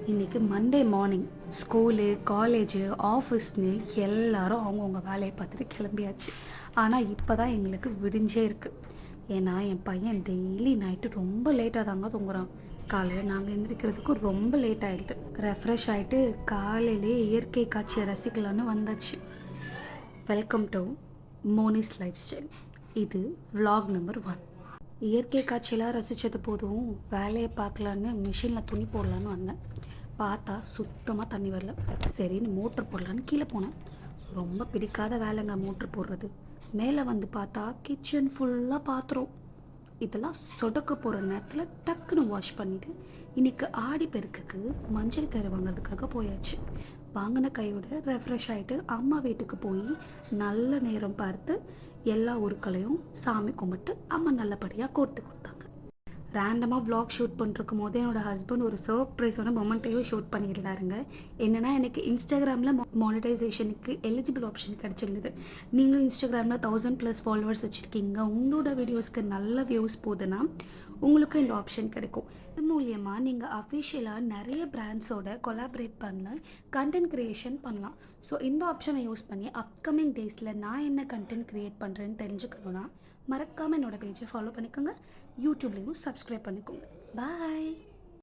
இன்றைக்கி Monday morning school college ஆஃபீஸ்னு எல்லாரும் அவங்கவுங்க வேலையை பார்த்துட்டு கிளம்பியாச்சு. ஆனால் இப்போ தான் எங்களுக்கு விடிஞ்சே இருக்குது. ஏன்னா என் பையன் டெய்லி நைட்டு ரொம்ப லேட்டாக தாங்க தூங்குறான். காலையில் நாங்கள் எழுந்திரிக்கிறதுக்கு ரொம்ப லேட் ஆகிடுது. ரெஃப்ரெஷ் ஆகிட்டு காலையிலே இயற்கை காட்சியை ரசிக்கலான்னு வந்தாச்சு. Welcome to Moni's lifestyle. இது vlog நம்பர் 1. இயற்கை காட்சியெல்லாம் ரசித்தது போதும் வேலையை பார்க்கலான்னு மிஷினில் துணி போடலான்னு வந்தேன். பார்த்தா சுத்தமாக தண்ணி வரல. சரின்னு மோட்ரு போடலான்னு கீழே போனேன். ரொம்ப பிடிக்காத வேலைங்க மோட்ரு போடுறது. மேலே வந்து பார்த்தா கிச்சன் ஃபுல்லாக பாத்திரம். இதெல்லாம் சொடக்க போகிற நேரத்தில் டக்குன்னு வாஷ் பண்ணிவிட்டு இன்றைக்கி ஆடி பெருக்குக்கு மஞ்சள் கயிறு வாங்கிறதுக்காக போயாச்சு. வாங்கின கையோட ரெஃப்ரெஷ் ஆகிட்டு அம்மா வீட்டுக்கு போய் நல்ல நேரம் பார்த்து எல்லா உருக்களையும் சாமி கும்பிட்டு அம்மா நல்லபடியாக கோர்த்து கொடுத்தாங்க. ரேண்டமாக vlog ஷூட் பண்ணிருக்கும் போது என்னோடய ஹஸ்பண்ட் ஒரு சர்ப்ரைஸான மொமெண்ட்டையும் ஷூட் பண்ணியிருந்தாருங்க. என்னென்னா எனக்கு இன்ஸ்டாகிராமில் மானிட்டைசேஷனுக்கு எலிஜிபிள் ஆப்ஷன் கிடச்சிருந்தது. நீங்களும் இன்ஸ்டாகிராமில் 1000+ ஃபாலோவர்ஸ் வச்சுருக்கீங்க, உங்களோட வீடியோஸ்க்கு நல்ல வியூஸ் போகுதுன்னா உங்களுக்கு இந்த ஆப்ஷன் கிடைக்கும். இது மூலியமாக நீங்கள் அஃபிஷியலாக நிறைய பிராண்ட்ஸோட கொலாபரேட் பண்ண கண்டென்ட் க்ரியேஷன் பண்ணலாம். ஸோ இந்த ஆப்ஷனை யூஸ் பண்ணி அப்கமிங் டேஸில் நான் என்ன கண்டென்ட் க்ரியேட் பண்ணுறேன்னு தெரிஞ்சுக்கணுன்னா மறக்காமல் என்னோடய பேஜை ஃபாலோ பண்ணிக்கோங்க. யூடியூப்லேயும் சப்ஸ்கிரைப் பண்ணிக்கோங்க. பாய்.